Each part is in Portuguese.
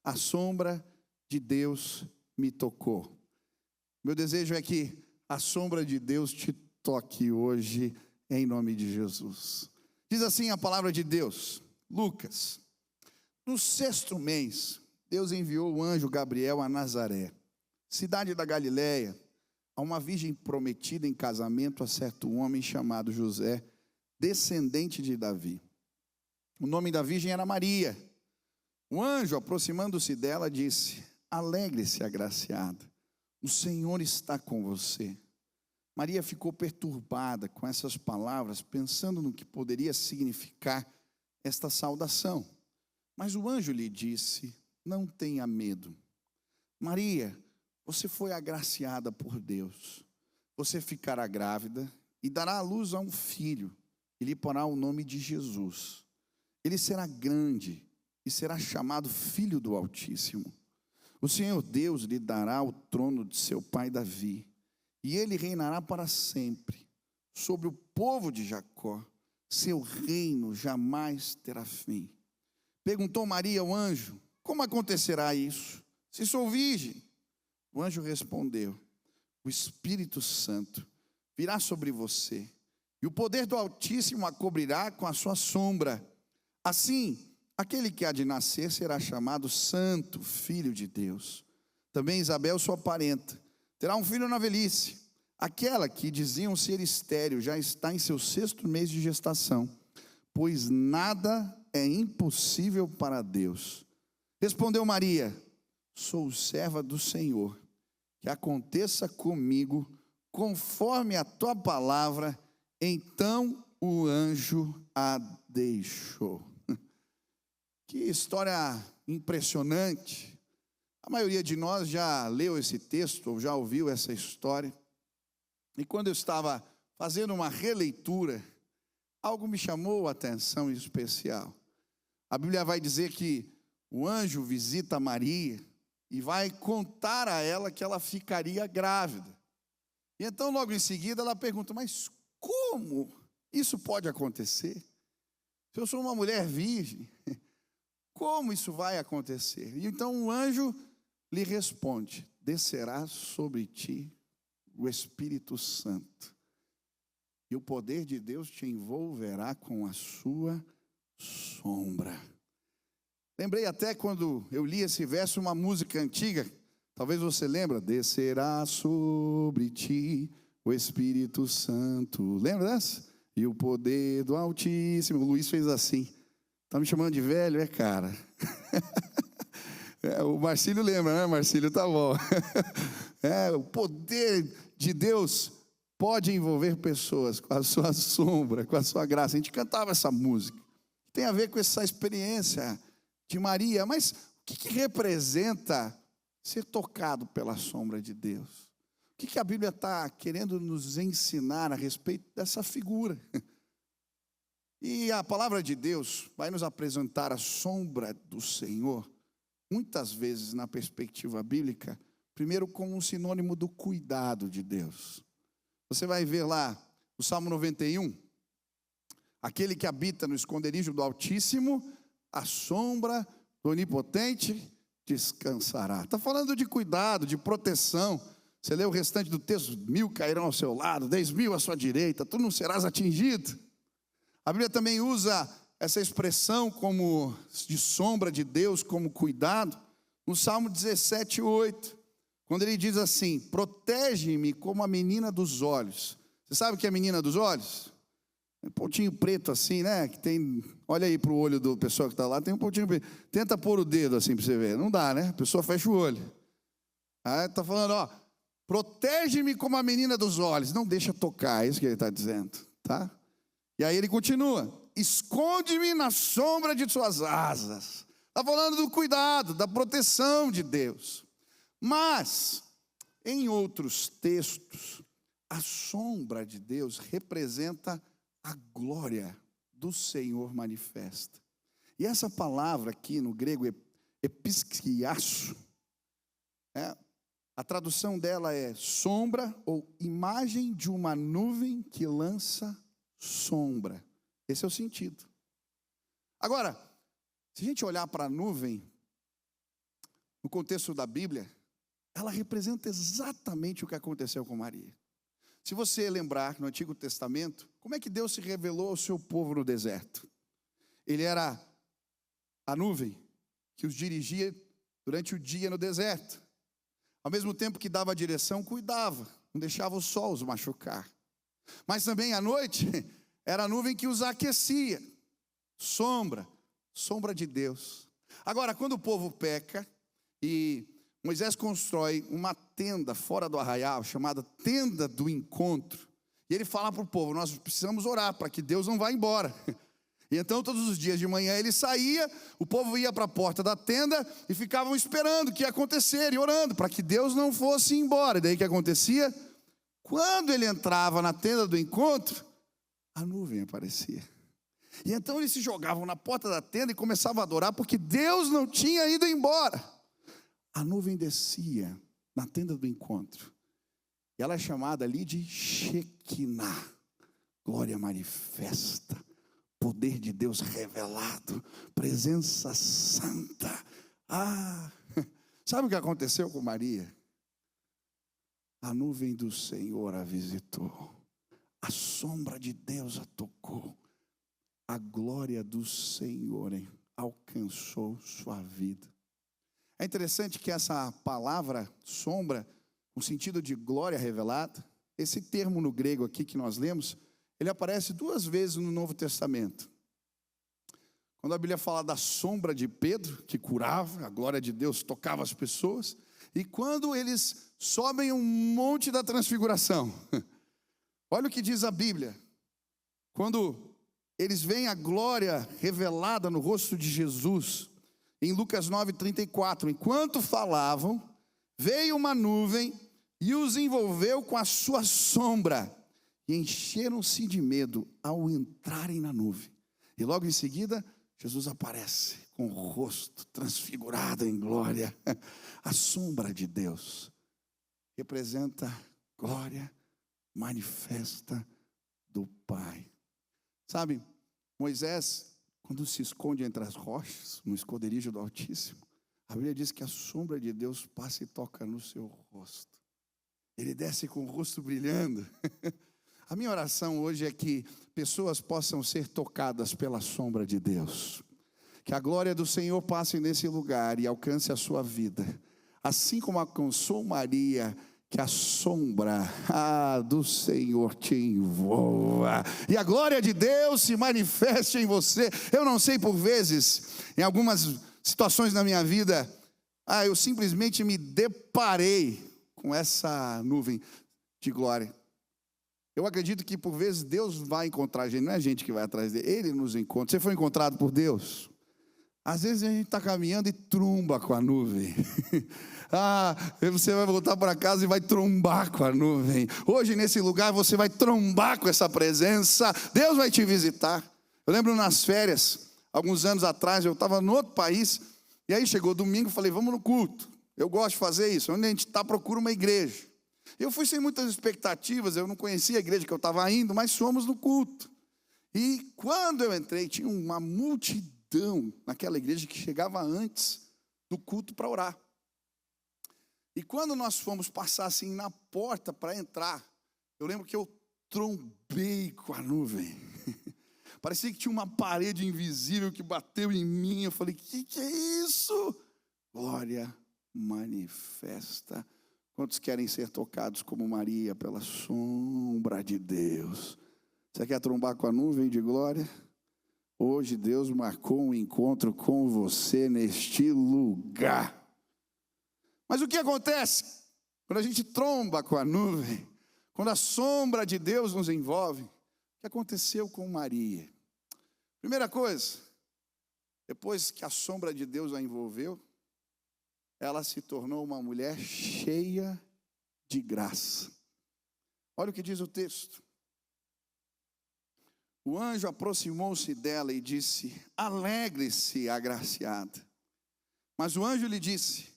a sombra de Deus me tocou. Meu desejo é que a sombra de Deus te toque hoje, em nome de Jesus. Diz assim a palavra de Deus, Lucas: no 6º mês, Deus enviou o anjo Gabriel a Nazaré, cidade da Galileia, a uma virgem prometida em casamento a certo homem chamado José, descendente de Davi. O nome da virgem era Maria. O anjo, aproximando-se dela, disse: alegre-se, agraciada, o Senhor está com você. Maria ficou perturbada com essas palavras, pensando no que poderia significar esta saudação. Mas o anjo lhe disse: não tenha medo. Maria, você foi agraciada por Deus. Você ficará grávida e dará à luz a um filho, e lhe porá o nome de Jesus. Ele será grande e será chamado Filho do Altíssimo. O Senhor Deus lhe dará o trono de seu pai Davi, e ele reinará para sempre sobre o povo de Jacó. Seu reino jamais terá fim. Perguntou Maria ao anjo: como acontecerá isso, se sou virgem? O anjo respondeu: o Espírito Santo virá sobre você, e o poder do Altíssimo a cobrirá com a sua sombra. Assim, aquele que há de nascer será chamado Santo, Filho de Deus. Também Isabel, sua parenta, terá um filho na velhice. Aquela que diziam ser estéril já está em seu 6º mês de gestação, pois nada é impossível para Deus. Respondeu Maria: sou serva do Senhor, que aconteça comigo conforme a tua palavra. Então o anjo a deixou. Que história impressionante. A maioria de nós já leu esse texto, ou já ouviu essa história. E quando eu estava fazendo uma releitura, algo me chamou a atenção em especial. A Bíblia vai dizer que o anjo visita Maria e vai contar a ela que ela ficaria grávida. E então logo em seguida ela pergunta: mas como isso pode acontecer? Se eu sou uma mulher virgem, como isso vai acontecer? E então o anjo lhe responde: descerá sobre ti o Espírito Santo, e o poder de Deus te envolverá com a sua sombra. Lembrei até quando eu li esse verso, uma música antiga, talvez você lembre: descerá sobre ti o Espírito Santo. Lembra dessa? E o poder do Altíssimo. O Luiz fez assim. Tá me chamando de velho, cara? O Marcílio lembra, né? Marcílio, tá bom. O poder de Deus pode envolver pessoas com a sua sombra, com a sua graça. A gente cantava essa música. Tem a ver com essa experiência de Maria. Mas o que representa ser tocado pela sombra de Deus? O que a Bíblia está querendo nos ensinar a respeito dessa figura? E a palavra de Deus vai nos apresentar a sombra do Senhor, muitas vezes na perspectiva bíblica, primeiro como um sinônimo do cuidado de Deus. Você vai ver lá no Salmo 91, aquele que habita no esconderijo do Altíssimo, a sombra do Onipotente descansará. Está falando de cuidado, de proteção. Você lê o restante do texto: 1000 cairão ao seu lado, 10.000 à sua direita, tu não serás atingido. A Bíblia também usa essa expressão como de sombra de Deus, como cuidado, no Salmo 17:8, quando ele diz assim: protege-me como a menina dos olhos. Você sabe o que é a menina dos olhos? Um pontinho preto assim, né? Que tem, olha aí para o olho do pessoal que está lá, tem um pontinho preto. Tenta pôr o dedo assim para você ver. Não dá, né? A pessoa fecha o olho. Aí está falando, ó, protege-me como a menina dos olhos. Não deixa tocar, é isso que ele está dizendo, tá? E aí ele continua: esconde-me na sombra de suas asas. Está falando do cuidado, da proteção de Deus. Mas, em outros textos, a sombra de Deus representa a glória do Senhor manifesta. E essa palavra aqui no grego é episkiasso, a tradução dela é sombra ou imagem de uma nuvem que lança sombra. Esse é o sentido. Agora, se a gente olhar para a nuvem, no contexto da Bíblia, ela representa exatamente o que aconteceu com Maria. Se você lembrar no Antigo Testamento, como é que Deus se revelou ao seu povo no deserto? Ele era a nuvem que os dirigia durante o dia no deserto. Ao mesmo tempo que dava a direção, cuidava, não deixava o sol os machucar. Mas também à noite, era a nuvem que os aquecia. Sombra de Deus. Agora, quando o povo peca e Moisés constrói uma tenda fora do arraial, chamada tenda do encontro, e ele fala para o povo: nós precisamos orar para que Deus não vá embora. E então todos os dias de manhã ele saía, o povo ia para a porta da tenda e ficavam esperando o que ia acontecer e orando para que Deus não fosse embora. E daí o que acontecia? Quando ele entrava na tenda do encontro, a nuvem aparecia. E então eles se jogavam na porta da tenda e começavam a adorar, porque Deus não tinha ido embora. A nuvem descia na tenda do encontro. E ela é chamada ali de Shekinah, glória manifesta, poder de Deus revelado, presença santa. Sabe o que aconteceu com Maria? A nuvem do Senhor a visitou, a sombra de Deus a tocou, a glória do Senhor alcançou sua vida. É interessante que essa palavra sombra, no sentido de glória revelada, esse termo no grego aqui que nós lemos, ele aparece 2 vezes no Novo Testamento. Quando a Bíblia fala da sombra de Pedro, que curava, a glória de Deus tocava as pessoas, e quando eles sobem um monte da transfiguração, olha o que diz a Bíblia, quando eles veem a glória revelada no rosto de Jesus, em Lucas 9:34, enquanto falavam, veio uma nuvem e os envolveu com a sua sombra, e encheram-se de medo ao entrarem na nuvem. E logo em seguida, Jesus aparece com o rosto transfigurado em glória. A sombra de Deus representa glória manifesta do Pai. Sabe, Moisés, quando se esconde entre as rochas, no esconderijo do Altíssimo, a Bíblia diz que a sombra de Deus passa e toca no seu rosto. Ele desce com o rosto brilhando. A minha oração hoje é que pessoas possam ser tocadas pela sombra de Deus. Que a glória do Senhor passe nesse lugar e alcance a sua vida. Assim como alcançou Maria, que a sombra do Senhor te envolva. E a glória de Deus se manifeste em você. Eu não sei, por vezes, em algumas situações na minha vida, eu simplesmente me deparei com essa nuvem de glória. Eu acredito que por vezes Deus vai encontrar a gente, não é a gente que vai atrás dele, Ele nos encontra. Você foi encontrado por Deus? Às vezes a gente está caminhando e tromba com a nuvem. Você vai voltar para casa e vai trombar com a nuvem. Hoje nesse lugar você vai trombar com essa presença. Deus vai te visitar. Eu lembro nas férias, alguns anos atrás, eu estava em outro país, e aí chegou domingo, falei, vamos no culto. Eu gosto de fazer isso, onde a gente está, procura uma igreja. Eu fui sem muitas expectativas, eu não conhecia a igreja que eu estava indo, mas fomos no culto. E quando eu entrei, tinha uma multidão naquela igreja que chegava antes do culto para orar. E quando nós fomos passar assim na porta para entrar, eu lembro que eu trombei com a nuvem. Parecia que tinha uma parede invisível que bateu em mim. Eu falei, que é isso? Glória manifesta. Quantos querem ser tocados como Maria pela sombra de Deus? Você quer trombar com a nuvem de glória? Hoje Deus marcou um encontro com você neste lugar. Mas o que acontece quando a gente tromba com a nuvem? Quando a sombra de Deus nos envolve? O que aconteceu com Maria? Primeira coisa, depois que a sombra de Deus a envolveu, ela se tornou uma mulher cheia de graça. Olha o que diz o texto. O anjo aproximou-se dela e disse, alegre-se, agraciada. Mas o anjo lhe disse,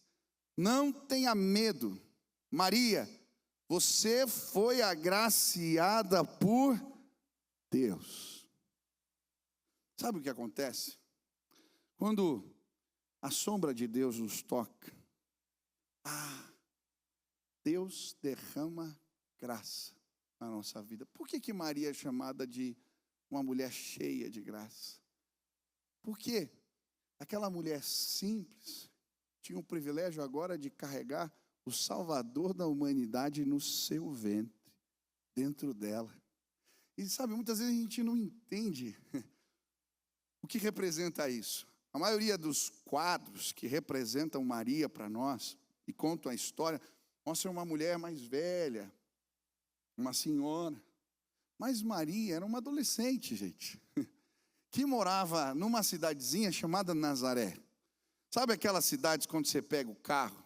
não tenha medo, Maria, você foi agraciada por Deus. Sabe o que acontece? Quando a sombra de Deus nos toca, Ah, Deus derrama graça na nossa vida. Por que Maria é chamada de uma mulher cheia de graça? Porque aquela mulher simples tinha o privilégio agora de carregar o Salvador da humanidade no seu ventre, dentro dela. E sabe, muitas vezes a gente não entende o que representa isso. A maioria dos quadros que representam Maria para nós e contam a história, mostra uma mulher mais velha, uma senhora. Mas Maria era uma adolescente, gente, que morava numa cidadezinha chamada Nazaré. Sabe aquelas cidades quando você pega o carro,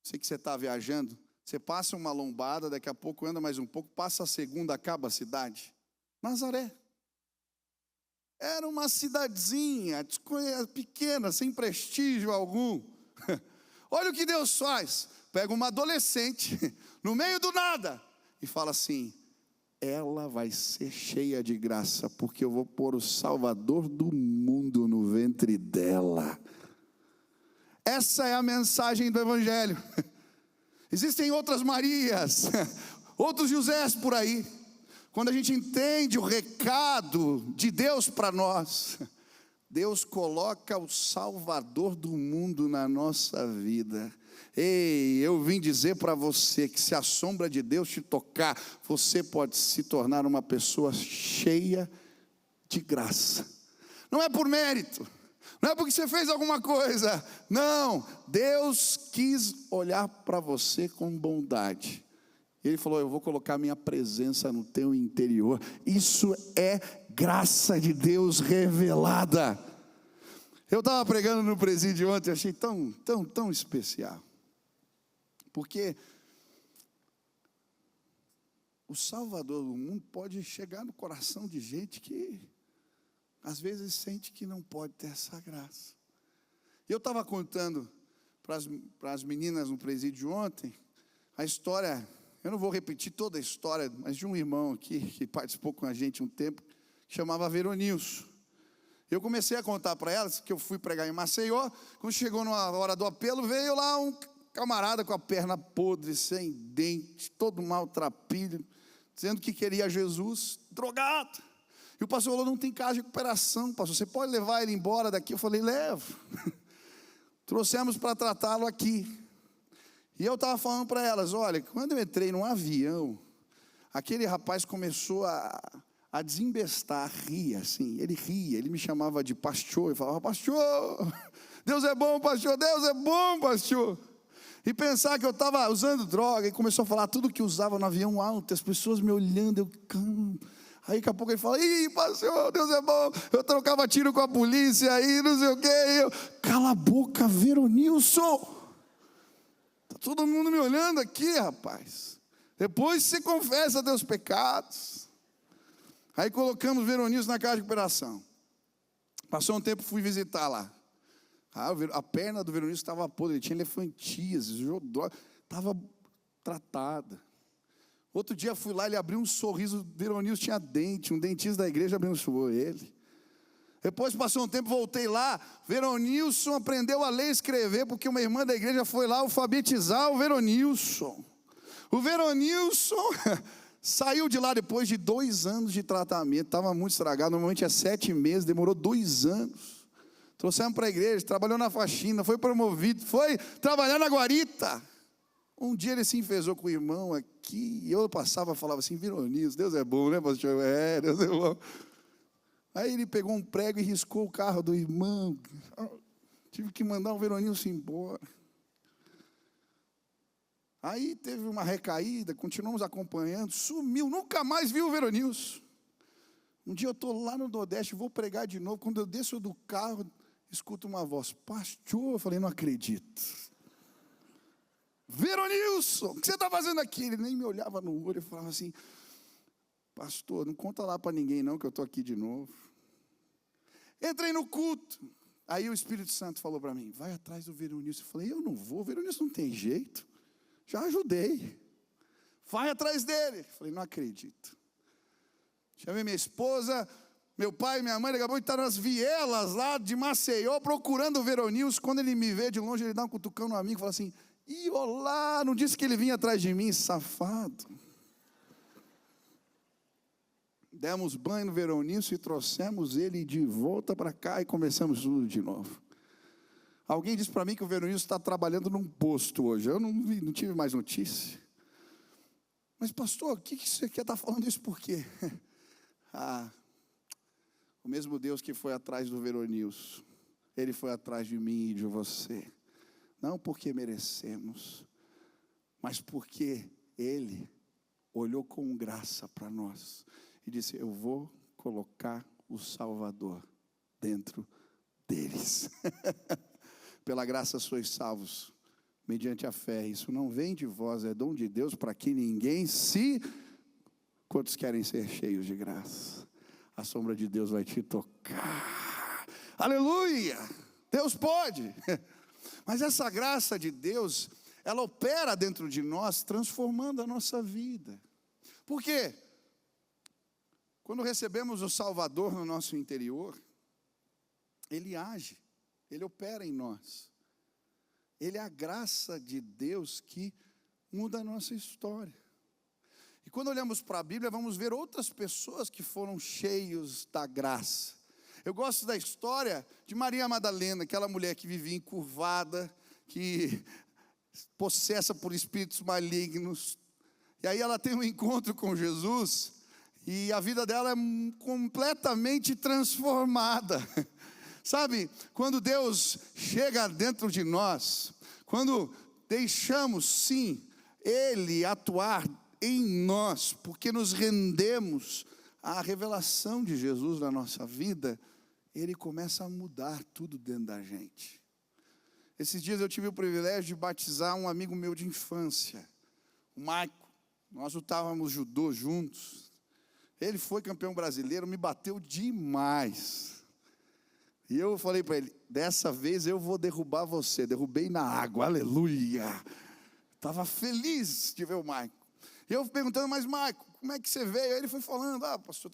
sei que você está viajando, você passa uma lombada, daqui a pouco anda mais um pouco, passa a segunda, acaba a cidade? Nazaré. Era uma cidadezinha pequena, sem prestígio algum. Olha o que Deus faz. Pega uma adolescente, no meio do nada, e fala assim: ela vai ser cheia de graça, porque eu vou pôr o Salvador do mundo no ventre dela. Essa é a mensagem do Evangelho. Existem outras Marias, outros Josés por aí. Quando a gente entende o recado de Deus para nós, Deus coloca o Salvador do mundo na nossa vida. Ei, eu vim dizer para você que se a sombra de Deus te tocar, você pode se tornar uma pessoa cheia de graça. Não é por mérito, não é porque você fez alguma coisa, não. Deus quis olhar para você com bondade. Ele falou: eu vou colocar minha presença no teu interior. Isso é graça de Deus revelada. Eu estava pregando no presídio ontem, achei tão especial. Porque o Salvador do mundo pode chegar no coração de gente que às vezes sente que não pode ter essa graça. Eu estava contando para as meninas no presídio ontem a história. Eu não vou repetir toda a história, mas de um irmão aqui que participou com a gente um tempo, que chamava Veronilson. Eu comecei a contar para elas que eu fui pregar em Maceió. Quando chegou na hora do apelo, veio lá um camarada com a perna podre, sem dente, todo maltrapilho, dizendo que queria Jesus, drogado. E o pastor falou: não tem casa de recuperação, pastor, você pode levar ele embora daqui? Eu falei: levo. Trouxemos para tratá-lo aqui. E eu estava falando para elas: olha, quando eu entrei num avião, aquele rapaz começou a desembestar, a rir assim. Ele ria, ele me chamava de pastor, eu falava: pastor, Deus é bom, pastor, Deus é bom, pastor. E pensar que eu estava usando droga, e começou a falar tudo que usava no avião alto, as pessoas me olhando, eu calmo. Aí daqui a pouco ele fala: ih, pastor, Deus é bom, eu trocava tiro com a polícia aí, não sei o quê. Eu, cala a boca, Veronilson. Está todo mundo me olhando aqui, rapaz. Depois você confessa teus pecados. Aí colocamos Veronilson na casa de recuperação. Passou um tempo, fui visitar lá. A perna do Veronilson estava podre, ele tinha elefantíase, estava tratada. Outro dia fui lá, ele abriu um sorriso, Veronilson tinha dente, um dentista da igreja abençoou ele. Depois passou um tempo, voltei lá, Veronilson aprendeu a ler e escrever, porque uma irmã da igreja foi lá alfabetizar o Veronilson. O Veronilson saiu de lá depois de 2 anos de tratamento, estava muito estragado, normalmente é 7 meses, demorou 2 anos. Trouxemos para a igreja, trabalhou na faxina, foi promovido, foi trabalhar na guarita. Um dia ele se enfezou com o irmão aqui, e eu passava e falava assim: Veronilson, Deus é bom, né, pastor? É, Deus é bom. Aí ele pegou um prego e riscou o carro do irmão. Tive que mandar o Veronilson embora. Aí teve uma recaída, continuamos acompanhando, sumiu, nunca mais viu o Veronilson. Um dia eu estou lá no Nordeste, vou pregar de novo. Quando eu desço do carro, escuto uma voz: pastor. Eu falei: não acredito. Veronilson, o que você está fazendo aqui? Ele nem me olhava no olho, eu falava assim: pastor, não conta lá para ninguém não, que eu estou aqui de novo. Entrei no culto. Aí o Espírito Santo falou para mim: vai atrás do Veronilson. Eu falei: eu não vou, o Veronilson não tem jeito. Já ajudei. Vai atrás dele. Eu falei: não acredito. Chamei minha esposa, meu pai e minha mãe, acabou de estar nas vielas lá de Maceió, procurando o Veronilson. Quando ele me vê de longe, ele dá um cutucão no amigo e fala assim: E olá, não disse que ele vinha atrás de mim, safado. Demos banho no Veronício e trouxemos ele de volta para cá e começamos tudo de novo. Alguém disse para mim que o Veronício está trabalhando num posto hoje. Eu não tive mais notícia. Mas pastor, o que você quer estar falando isso por quê? O mesmo Deus que foi atrás do Veronício, Ele foi atrás de mim e de você. Não porque merecemos, mas porque Ele olhou com graça para nós e disse: eu vou colocar o Salvador dentro deles. Pela graça sois salvos, mediante a fé. Isso não vem de vós, é dom de Deus, para que ninguém se... Quantos querem ser cheios de graça? A sombra de Deus vai te tocar. Aleluia! Deus pode. Mas essa graça de Deus, ela opera dentro de nós, transformando a nossa vida. Por quê? Quando recebemos o Salvador no nosso interior, Ele age, Ele opera em nós. Ele é a graça de Deus que muda a nossa história. E quando olhamos para a Bíblia, vamos ver outras pessoas que foram cheios da graça. Eu gosto da história de Maria Madalena, aquela mulher que vivia encurvada, que possessa por espíritos malignos. E aí ela tem um encontro com Jesus, e a vida dela é completamente transformada. Sabe, quando Deus chega dentro de nós, quando deixamos sim Ele atuar em nós, porque nos rendemos à revelação de Jesus na nossa vida, Ele começa a mudar tudo dentro da gente. Esses dias eu tive o privilégio de batizar um amigo meu de infância, o Maico. Nós lutávamos judô juntos. Ele foi campeão brasileiro, me bateu demais. E eu falei para ele: dessa vez eu vou derrubar você. Derrubei na água, aleluia. Estava feliz de ver o Maico. E eu perguntando: mas Maico, como é que você veio? Aí ele foi falando: pastor,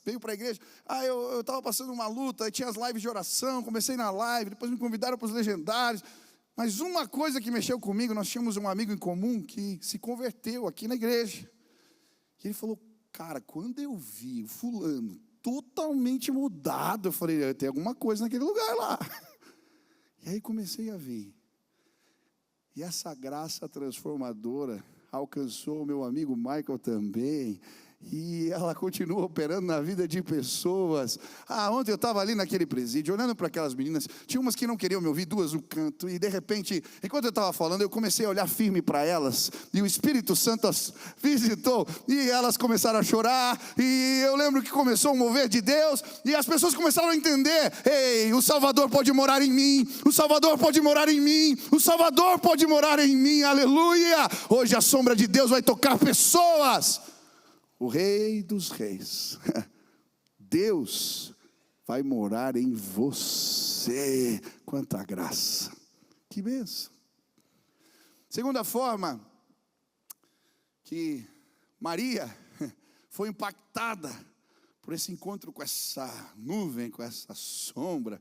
veio para a igreja. Eu estava passando uma luta, aí tinha as lives de oração, comecei na live, depois me convidaram para os legendários. Mas uma coisa que mexeu comigo, nós tínhamos um amigo em comum que se converteu aqui na igreja. E ele falou: cara, quando eu vi o fulano totalmente mudado, eu falei: tem alguma coisa naquele lugar lá. E aí comecei a ver. E essa graça transformadora alcançou o meu amigo Michael também, e ela continua operando na vida de pessoas. Ontem eu estava ali naquele presídio, olhando para aquelas meninas, tinha umas que não queriam me ouvir, duas no canto, e de repente, enquanto eu estava falando, eu comecei a olhar firme para elas, e o Espírito Santo as visitou, e elas começaram a chorar, e eu lembro que começou um mover de Deus, e as pessoas começaram a entender: ei, o Salvador pode morar em mim, o Salvador pode morar em mim, o Salvador pode morar em mim, aleluia. Hoje a sombra de Deus vai tocar pessoas. O Rei dos Reis, Deus vai morar em você. Quanta graça, que bênção. Segunda forma que Maria foi impactada por esse encontro com essa nuvem, com essa sombra.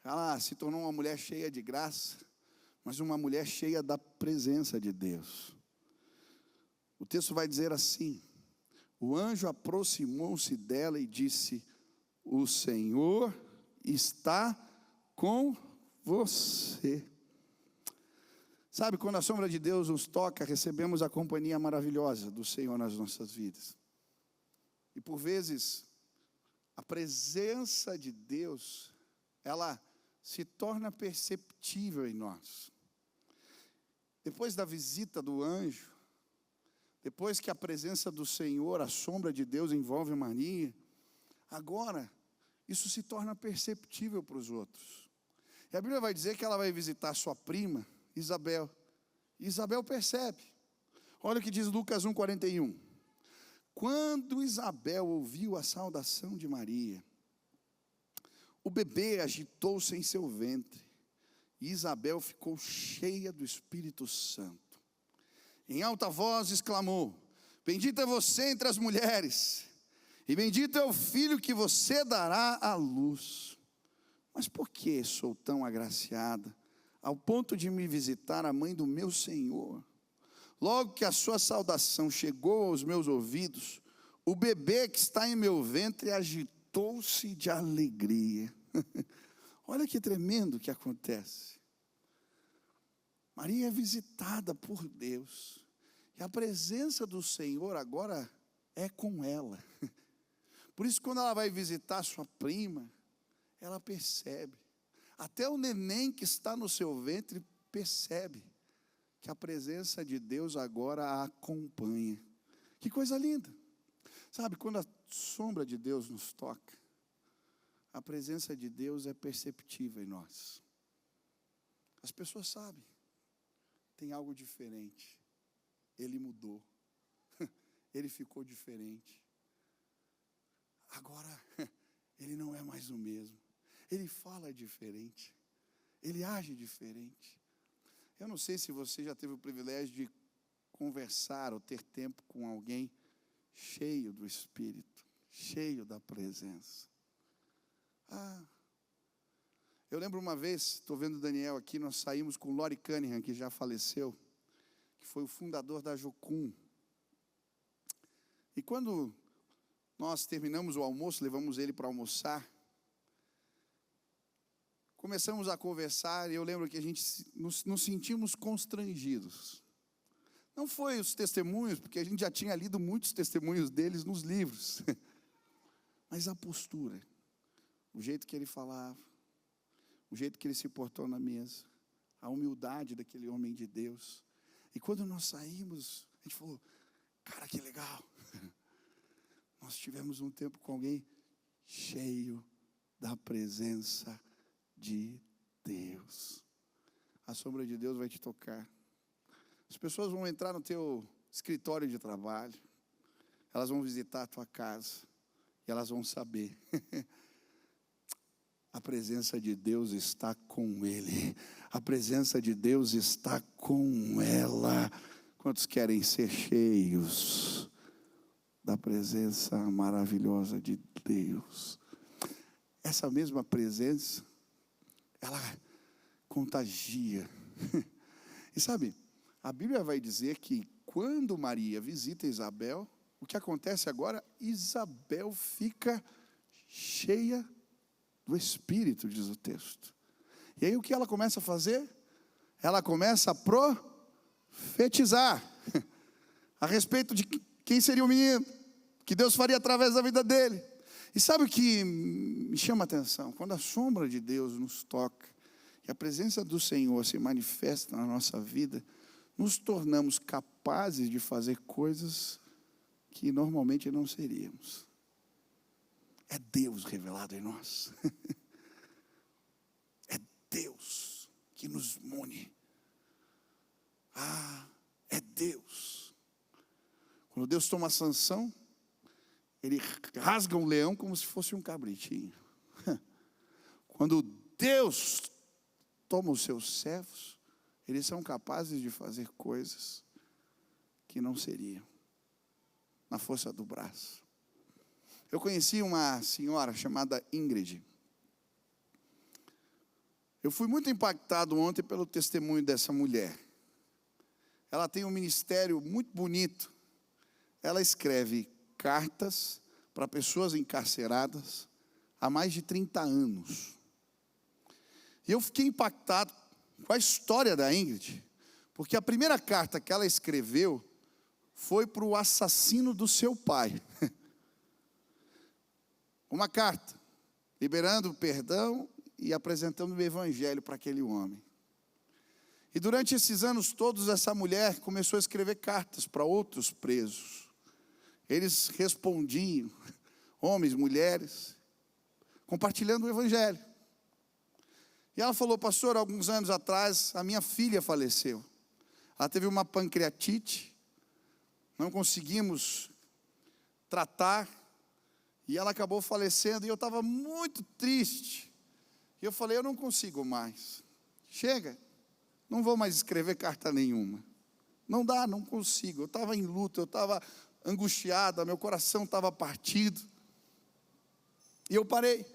Ela se tornou uma mulher cheia de graça, mas uma mulher cheia da presença de Deus. O texto vai dizer assim: o anjo aproximou-se dela e disse: o Senhor está com você. Sabe, quando a sombra de Deus nos toca, recebemos a companhia maravilhosa do Senhor nas nossas vidas. E por vezes, a presença de Deus, ela se torna perceptível em nós. Depois da visita do anjo, depois que a presença do Senhor, a sombra de Deus envolve Maria, agora isso se torna perceptível para os outros. E a Bíblia vai dizer que ela vai visitar sua prima, Isabel. E Isabel percebe. Olha o que diz Lucas 1,41. Quando Isabel ouviu a saudação de Maria, o bebê agitou-se em seu ventre, e Isabel ficou cheia do Espírito Santo. Em alta voz exclamou: bendita é você entre as mulheres, e bendito é o filho que você dará à luz. Mas por que sou tão agraciada? ao ponto de me visitar a mãe do meu Senhor. Logo que a sua saudação chegou aos meus ouvidos, o bebê que está em meu ventre agitou-se de alegria. Olha que tremendo que acontece. Maria é visitada por Deus, e a presença do Senhor agora é com ela. Por isso, quando ela vai visitar sua prima, ela percebe, até o neném que está no seu ventre percebe que a presença de Deus agora a acompanha. Que coisa linda. Sabe, quando a sombra de Deus nos toca, a presença de Deus é perceptível em nós. As pessoas sabem, tem algo diferente. Ele mudou, ele ficou diferente. Agora, ele não é mais o mesmo. Ele fala diferente, ele age diferente. Eu não sei se você já teve o privilégio de conversar ou ter tempo com alguém cheio do Espírito, cheio da presença. Eu lembro uma vez, estou vendo o Daniel aqui, nós saímos com o Lori Cunningham, que já faleceu, que foi o fundador da Jocum. E quando nós terminamos o almoço, levamos ele para almoçar, começamos a conversar, e eu lembro que a gente nos sentimos constrangidos. Não foi os testemunhos, porque a gente já tinha lido muitos testemunhos deles nos livros, mas a postura, o jeito que ele falava, o jeito que ele se portou na mesa, a humildade daquele homem de Deus. E quando nós saímos, a gente falou, cara, que legal. Nós tivemos um tempo com alguém cheio da presença de Deus. A sombra de Deus vai te tocar. As pessoas vão entrar no teu escritório de trabalho, elas vão visitar a tua casa, e elas vão saber, a presença de Deus está com ele, a presença de Deus está com ela. Quantos querem ser cheios da presença maravilhosa de Deus? Essa mesma presença, ela contagia. E sabe, a Bíblia vai dizer que quando Maria visita Isabel, o que acontece agora? Isabel fica cheia do Espírito, diz o texto. E aí o que ela começa a fazer? Ela começa a profetizar a respeito de quem seria o menino, que Deus faria através da vida dele. E sabe o que me chama a atenção? Quando a sombra de Deus nos toca, e a presença do Senhor se manifesta na nossa vida, nos tornamos capazes de fazer coisas que normalmente não seríamos. É Deus revelado em nós. É Deus que nos une. É Deus. Quando Deus toma Sansão, ele rasga um leão como se fosse um cabritinho. Quando Deus toma os seus servos, eles são capazes de fazer coisas que não seriam, na força do braço. Eu conheci uma senhora chamada Ingrid. Eu fui muito impactado ontem pelo testemunho dessa mulher. Ela tem um ministério muito bonito. Ela escreve cartas para pessoas encarceradas há mais de 30 anos. E eu fiquei impactado com a história da Ingrid, porque a primeira carta que ela escreveu foi para o assassino do seu pai. Uma carta, liberando perdão e apresentando o evangelho para aquele homem. E durante esses anos todos, essa mulher começou a escrever cartas para outros presos. Eles respondiam, homens, mulheres, compartilhando o evangelho. E ela falou, pastor, alguns anos atrás, a minha filha faleceu. Ela teve uma pancreatite, não conseguimos tratar, e ela acabou falecendo, e eu estava muito triste. E eu falei, eu não consigo mais. Chega, não vou mais escrever carta nenhuma. Não dá, não consigo. Eu estava em luto, eu estava angustiada, meu coração estava partido. E eu parei.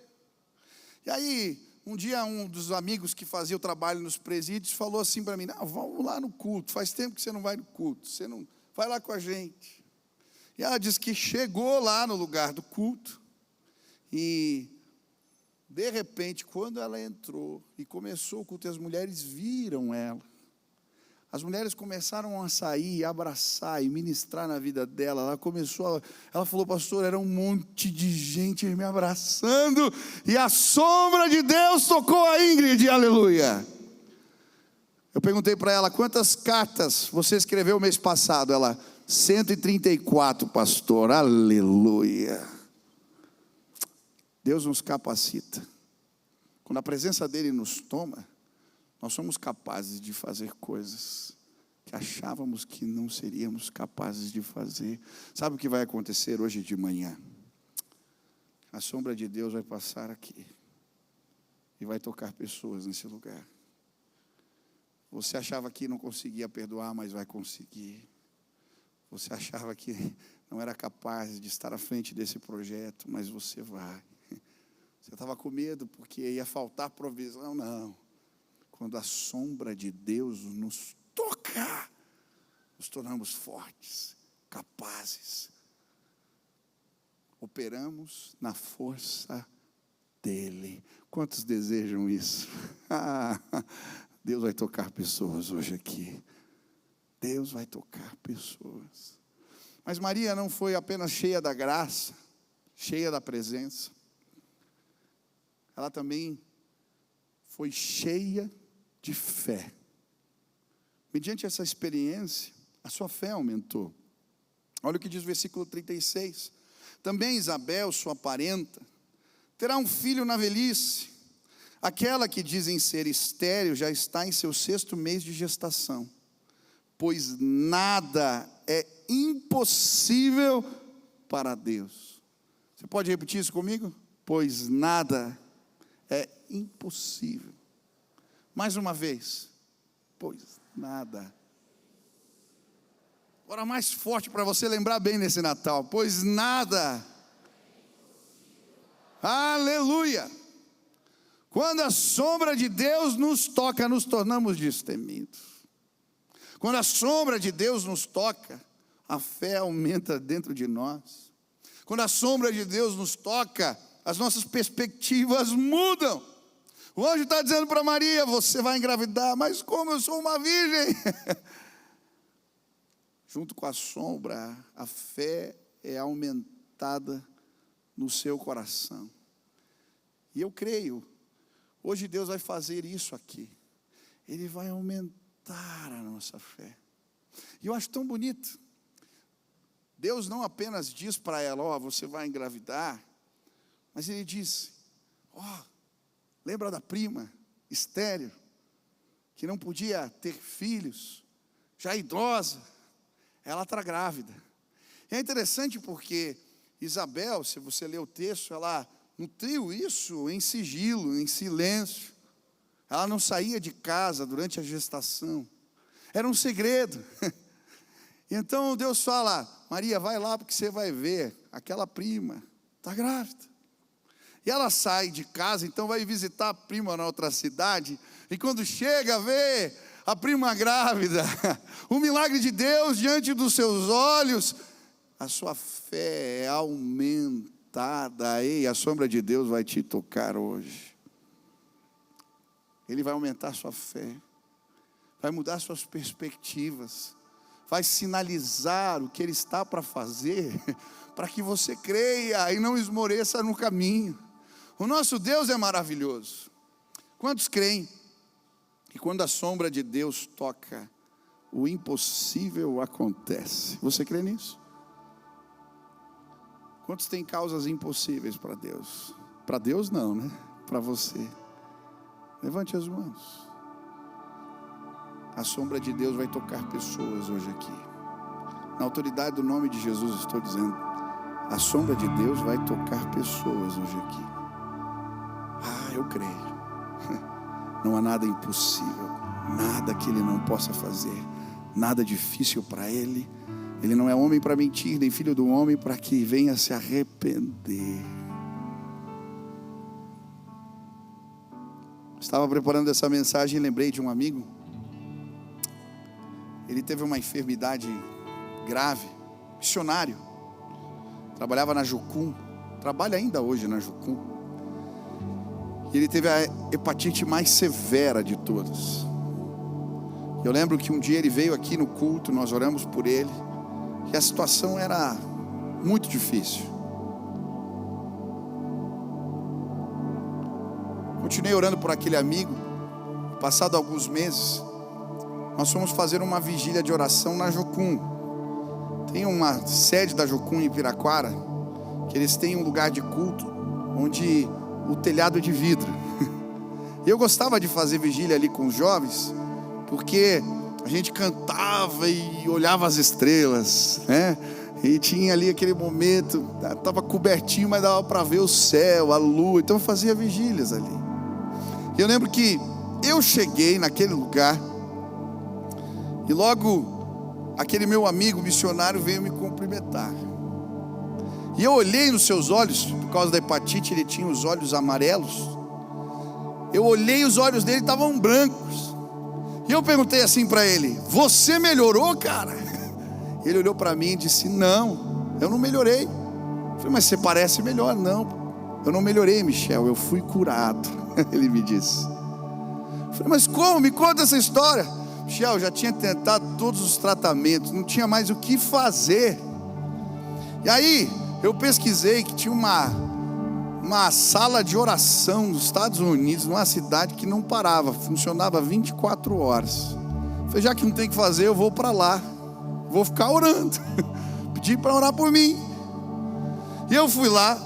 E aí, um dia um dos amigos que fazia o trabalho nos presídios falou assim para mim: não, vamos lá no culto, faz tempo que você não vai no culto, você não vai lá com a gente. E ela disse que chegou lá no lugar do culto, e de repente, quando ela entrou e começou o culto, as mulheres viram ela. As mulheres começaram a sair, abraçar e ministrar na vida dela. Ela falou: pastor, era um monte de gente me abraçando, e a sombra de Deus tocou a Ingrid, aleluia. Eu perguntei para ela: quantas cartas você escreveu mês passado? Ela: 134, pastor, aleluia. Deus nos capacita. Quando a presença dele nos toma, nós somos capazes de fazer coisas que achávamos que não seríamos capazes de fazer. Sabe o que vai acontecer hoje de manhã? A sombra de Deus vai passar aqui e vai tocar pessoas nesse lugar. Você achava que não conseguia perdoar, mas vai conseguir. Você achava que não era capaz de estar à frente desse projeto, mas você vai. Você estava com medo porque ia faltar provisão, não. Quando a sombra de Deus nos toca, nos tornamos fortes, capazes. Operamos na força dele. Quantos desejam isso? Deus vai tocar pessoas hoje aqui. Deus vai tocar pessoas. Mas Maria não foi apenas cheia da graça, cheia da presença. Ela também foi cheia de fé. Mediante essa experiência, a sua fé aumentou. Olha o que diz o versículo 36. Também Isabel, sua parenta, terá um filho na velhice. Aquela que dizem ser estéril já está em seu 6º mês de gestação, pois nada é impossível para Deus. Você pode repetir isso comigo? Pois nada é impossível. Mais uma vez. Pois nada. Agora mais forte para você lembrar bem nesse Natal. Pois nada. Aleluia. Quando a sombra de Deus nos toca, nos tornamos destemidos. Quando a sombra de Deus nos toca, a fé aumenta dentro de nós. Quando a sombra de Deus nos toca, as nossas perspectivas mudam. O anjo está dizendo para Maria: você vai engravidar, mas como eu sou uma virgem? Junto com a sombra, a fé é aumentada no seu coração. E eu creio, hoje Deus vai fazer isso aqui. Ele vai aumentar a nossa fé. E eu acho tão bonito. Deus não apenas diz para ela: ó, você vai engravidar, mas Ele diz: ó, lembra da prima estéril, que não podia ter filhos, já idosa, ela está grávida. E é interessante porque Isabel, se você ler o texto, ela nutriu isso em sigilo, em silêncio. Ela não saía de casa durante a gestação. Era um segredo. E então Deus fala: Maria, vai lá porque você vai ver, aquela prima está grávida. E ela sai de casa, então vai visitar a prima na outra cidade. E quando chega, vê a prima grávida, o milagre de Deus diante dos seus olhos, a sua fé é aumentada. E a sombra de Deus vai te tocar hoje. Ele vai aumentar a sua fé, vai mudar suas perspectivas, vai sinalizar o que Ele está para fazer, para que você creia e não esmoreça no caminho. O nosso Deus é maravilhoso. Quantos creem que quando a sombra de Deus toca, o impossível acontece? Você crê nisso? Quantos têm causas impossíveis para Deus? Para Deus não, né? Para você. Levante as mãos. A sombra de Deus vai tocar pessoas hoje aqui. Na autoridade do nome de Jesus estou dizendo: a sombra de Deus vai tocar pessoas hoje aqui. Eu creio. Não há nada impossível, nada que Ele não possa fazer, nada difícil para Ele. Ele não é homem para mentir, nem filho do homem para que venha se arrepender. Estava preparando essa mensagem e lembrei de um amigo. Ele teve uma enfermidade grave, missionário, trabalhava na Jucum, trabalha ainda hoje na Jucum. E ele teve a hepatite mais severa de todas. Eu lembro que um dia ele veio aqui no culto, nós oramos por ele, e a situação era muito difícil. Continuei orando por aquele amigo. Passado alguns meses, nós fomos fazer uma vigília de oração na Jucum. Tem uma sede da Jucum em Piraquara, que eles têm um lugar de culto, onde o telhado é de vidro. E eu gostava de fazer vigília ali com os jovens, porque a gente cantava e olhava as estrelas, né? E tinha ali aquele momento, estava cobertinho, mas dava para ver o céu, a lua. Então eu fazia vigílias ali. E eu lembro que eu cheguei naquele lugar, e logo aquele meu amigo missionário veio me cumprimentar. E eu olhei nos seus olhos, por causa da hepatite, ele tinha os olhos amarelos. Eu olhei, os olhos dele estavam brancos. E eu perguntei assim para ele: você melhorou, cara? Ele olhou para mim e disse: não, eu não melhorei. Eu falei: mas você parece melhor. Não, eu não melhorei, Michel, eu fui curado. Ele me disse. Eu falei: mas como? Me conta essa história. Michel, eu já tinha tentado todos os tratamentos, não tinha mais o que fazer. E aí eu pesquisei que tinha uma sala de oração nos Estados Unidos, numa cidade que não parava, funcionava 24 horas. Eu falei: já que não tem o que fazer, eu vou para lá, vou ficar orando. Pedi para orar por mim. E eu fui lá.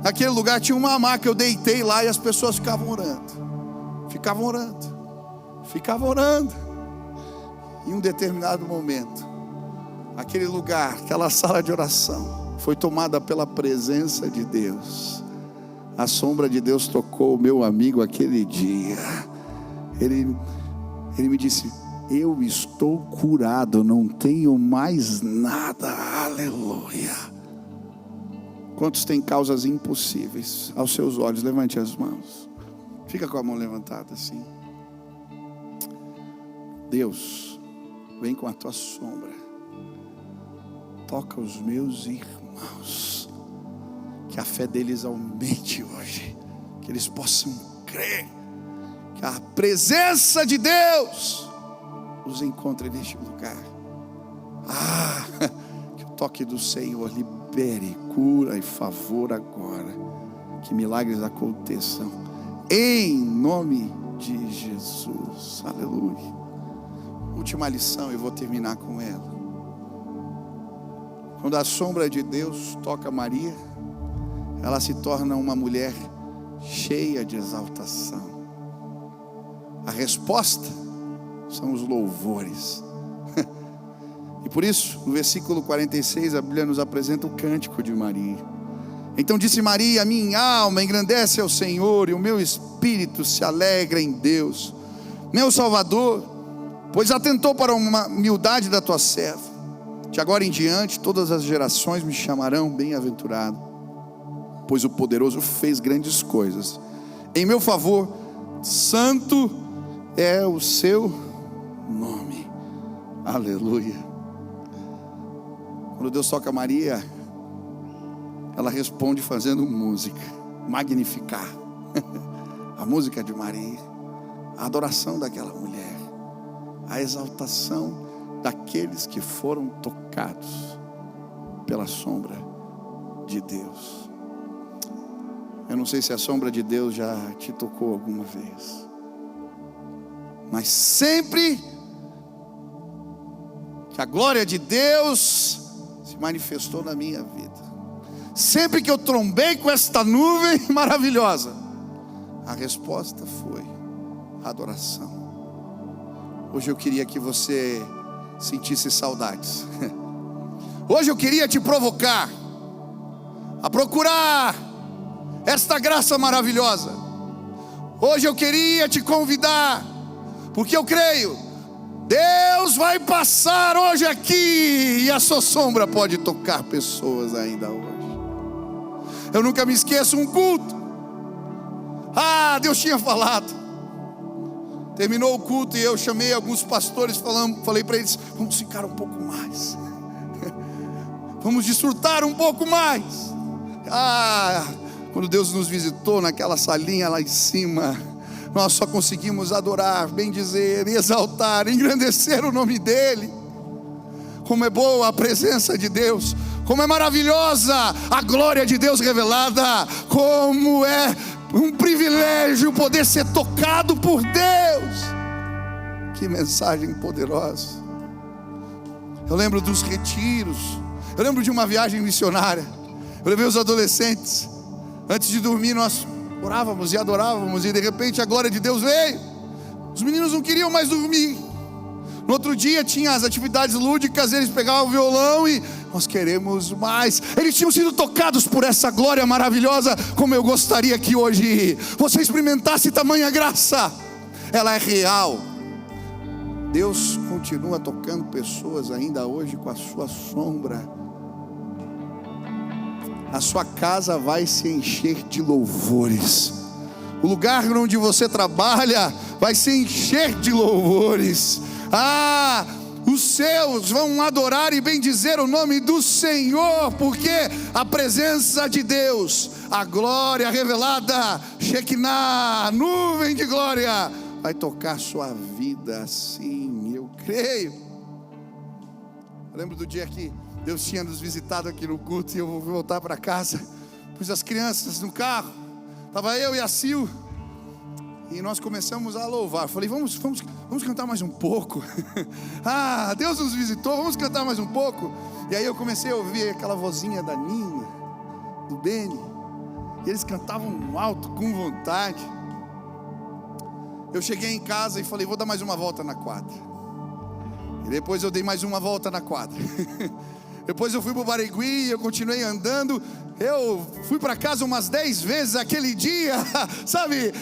Naquele lugar tinha uma maca, eu deitei lá e as pessoas ficavam orando. Ficavam orando. Ficavam orando. Em um determinado momento, aquele lugar, aquela sala de oração, foi tomada pela presença de Deus. A sombra de Deus tocou o meu amigo aquele dia. Ele me disse: eu estou curado, não tenho mais nada. Aleluia. Quantos têm causas impossíveis aos seus olhos? Levante as mãos. Fica com a mão levantada assim. Deus, vem com a tua sombra. Toca os meus irmãos. Que a fé deles aumente hoje. Que eles possam crer. Que a presença de Deus os encontre neste lugar. Que o toque do Senhor libere cura e favor agora. Que milagres aconteçam. Em nome de Jesus. Aleluia. Última lição, eu vou terminar com ela. Quando a sombra de Deus toca Maria, ela se torna uma mulher cheia de exaltação. A resposta são os louvores. E por isso, no versículo 46, a Bíblia nos apresenta o cântico de Maria. Então disse Maria: minha alma engrandece ao Senhor, e o meu espírito se alegra em Deus, meu Salvador, pois atentou para uma humildade da tua serva. De agora em diante todas as gerações me chamarão bem-aventurado, pois o poderoso fez grandes coisas em meu favor. Santo é o seu nome. Aleluia. Quando Deus toca Maria, ela responde fazendo música, magnificar. A música de Maria, a adoração daquela mulher, a exaltação daqueles que foram tocados pela sombra de Deus. Eu não sei se a sombra de Deus já te tocou alguma vez, mas sempre que a glória de Deus se manifestou na minha vida, sempre que eu trombei com esta nuvem maravilhosa, a resposta foi adoração. Hoje eu queria que você sentisse saudades. Hoje eu queria te provocar a procurar esta graça maravilhosa. Hoje eu queria te convidar, porque eu creio, Deus vai passar hoje aqui, e a sua sombra pode tocar pessoas ainda hoje. Eu nunca me esqueço um culto. Deus tinha falado: Terminou o culto e eu chamei alguns pastores, falei para eles: vamos ficar um pouco mais, vamos desfrutar um pouco mais. Quando Deus nos visitou naquela salinha lá em cima, nós só conseguimos adorar, bendizer, exaltar, engrandecer o nome dEle. Como é boa a presença de Deus, como é maravilhosa a glória de Deus revelada, como é um privilégio poder ser tocado por Deus. Que mensagem poderosa. Eu lembro dos retiros, eu lembro de uma viagem missionária. Eu levei os adolescentes, antes de dormir nós orávamos e adorávamos, e de repente a glória de Deus veio. Os meninos não queriam mais dormir. No outro dia tinha as atividades lúdicas, eles pegavam o violão e nós queremos mais. Eles tinham sido tocados por essa glória maravilhosa, como eu gostaria que hoje você experimentasse tamanha graça. Ela é real. Deus continua tocando pessoas ainda hoje com a sua sombra. A sua casa vai se encher de louvores. O lugar onde você trabalha vai se encher de louvores. Os seus vão adorar e bendizer o nome do Senhor, porque a presença de Deus, a glória revelada, Shekinah, nuvem de glória, vai tocar sua vida. Sim, eu creio. Eu lembro do dia que Deus tinha nos visitado aqui no culto, e eu vou voltar para casa, pus as crianças no carro, estava eu e a Sil, e nós começamos a louvar. Falei: vamos cantar mais um pouco. Deus nos visitou, vamos cantar mais um pouco. E aí eu comecei a ouvir aquela vozinha da Nina, do Beni, e eles cantavam alto, com vontade. Eu cheguei em casa e falei: vou dar mais uma volta na quadra. E depois eu dei mais uma volta na quadra. Depois eu fui para o Barigui, eu continuei andando. Eu fui para casa umas 10 vezes aquele dia, sabe?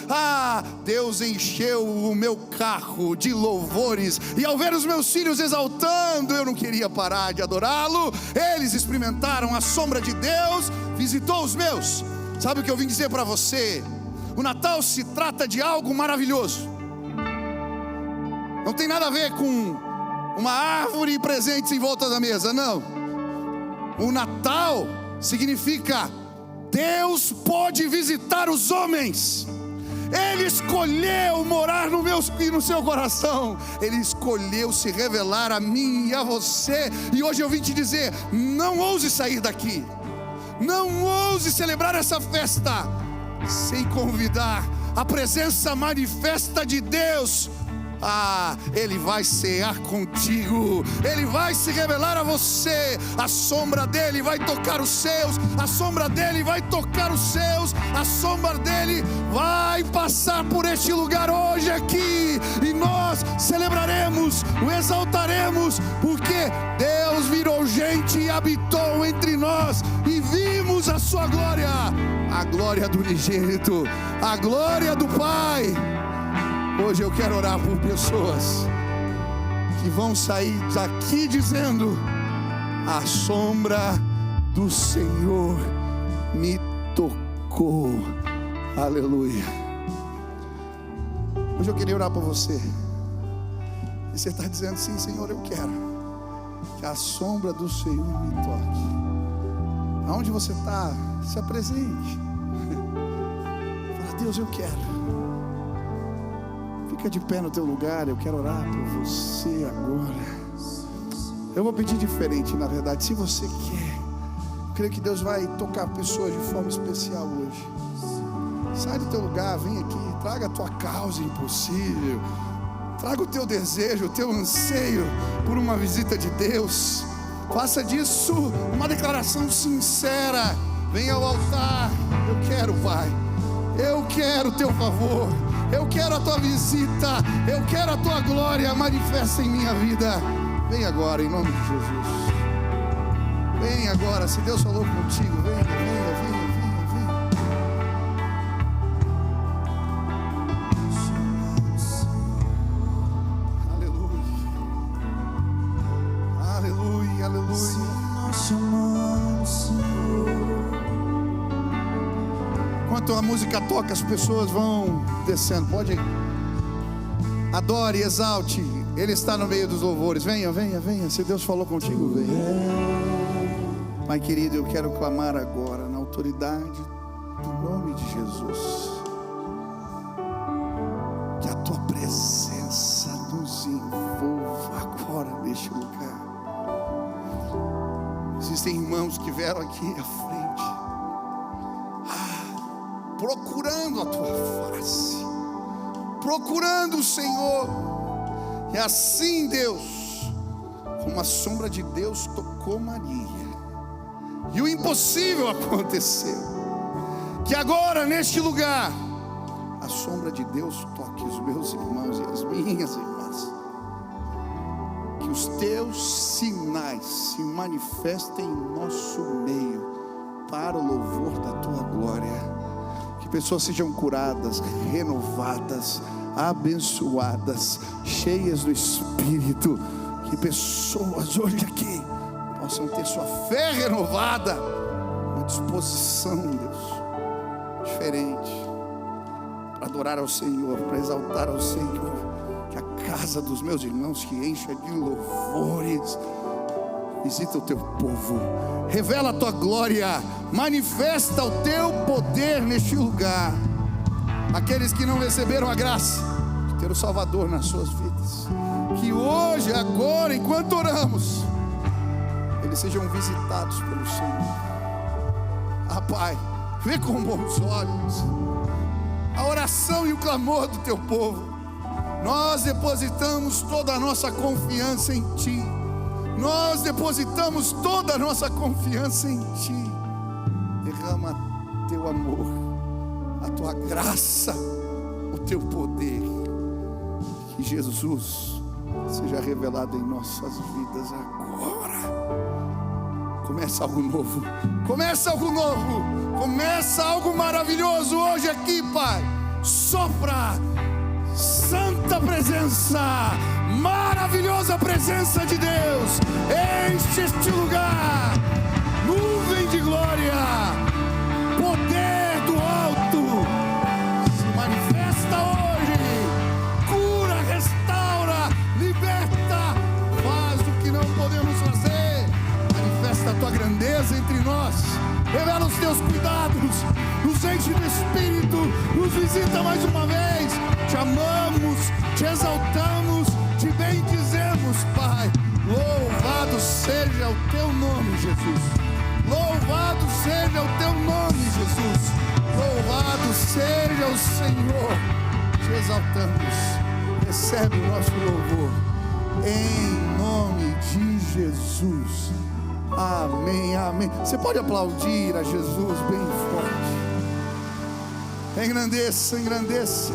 Deus encheu o meu carro de louvores. E ao ver os meus filhos exaltando, eu não queria parar de adorá-lo. Eles experimentaram a sombra de Deus, visitou os meus. Sabe o que eu vim dizer para você? O Natal se trata de algo maravilhoso. Não tem nada a ver com uma árvore e presentes em volta da mesa, não. O Natal significa: Deus pode visitar os homens. Ele escolheu morar no meu e no seu coração. Ele escolheu se revelar a mim e a você. E hoje eu vim te dizer: não ouse sair daqui, não ouse celebrar essa festa sem convidar a presença manifesta de Deus. Ele vai cear contigo, Ele vai se revelar a você. A sombra dEle vai tocar os seus, a sombra dEle vai tocar os seus, a sombra dEle vai passar por este lugar hoje aqui. E nós celebraremos, o exaltaremos, porque Deus virou gente e habitou entre nós, e vimos a sua glória, a glória do unigênito, a glória do Pai. Hoje eu quero orar por pessoas que vão sair daqui dizendo: a sombra do Senhor me tocou. Aleluia. Hoje eu queria orar por você. E você está dizendo: sim, Senhor, eu quero que a sombra do Senhor me toque. Aonde você está, se apresente. Fala: Deus, eu quero. Fica de pé no teu lugar, eu quero orar por você agora. Eu vou pedir diferente, na verdade. Se você quer, eu creio que Deus vai tocar pessoas de forma especial hoje. Sai do teu lugar, vem aqui, traga a tua causa impossível, traga o teu desejo, o teu anseio por uma visita de Deus. Faça disso uma declaração sincera. Venha ao altar. Eu quero, Pai, eu quero o teu favor, eu quero a tua visita, eu quero a tua glória manifesta em minha vida. Vem agora, em nome de Jesus. Vem agora, se Deus falou contigo, venha, venha, venha, venha, venha. Aleluia, aleluia, aleluia. Enquanto a música toca, as pessoas vão descendo. Pode ir. Adore, exalte. Ele está no meio dos louvores. Venha, venha, venha. Se Deus falou contigo, venha. Pai querido, eu quero clamar agora na autoridade do nome de Jesus, que a tua presença nos envolva agora neste lugar. Existem irmãos que vieram aqui à frente, procurando a tua face, procurando o Senhor. E assim, Deus, como a sombra de Deus tocou Maria, e o impossível aconteceu, que agora neste lugar a sombra de Deus toque os meus irmãos e as minhas irmãs, que os teus sinais se manifestem em nosso meio para o louvor da tua glória. Que pessoas sejam curadas, renovadas, abençoadas, cheias do Espírito. Que pessoas hoje aqui possam ter sua fé renovada, uma disposição, Deus, diferente, para adorar ao Senhor, para exaltar ao Senhor. Que a casa dos meus irmãos que encha de louvores. Visita o teu povo, revela a tua glória, manifesta o teu poder neste lugar. Aqueles que não receberam a graça de ter o Salvador nas suas vidas, que hoje, agora, enquanto oramos, eles sejam visitados pelo Senhor. Pai, vê com bons olhos a oração e o clamor do teu povo. Nós depositamos toda a nossa confiança em ti. Nós depositamos toda a nossa confiança em ti. Derrama teu amor, a tua graça, o teu poder. Que Jesus seja revelado em nossas vidas agora. Começa algo novo, começa algo novo, começa algo maravilhoso hoje aqui, Pai. Sopra, santa presença, maravilhosa presença de Deus, enche este lugar, nuvem de glória, poder do alto, se manifesta hoje, cura, restaura, liberta, faz o que não podemos fazer, manifesta a tua grandeza entre nós, revela os teus cuidados, nos enche do Espírito, nos visita mais uma vez, te amamos, te exaltamos, te bendizemos, Pai. Louvado seja o teu nome, Jesus. Louvado seja o teu nome, Jesus. Louvado seja o Senhor. Te exaltamos. Recebe o nosso louvor. Em nome de Jesus. Amém, amém. Você pode aplaudir a Jesus bem forte. Engrandeça, engrandeça.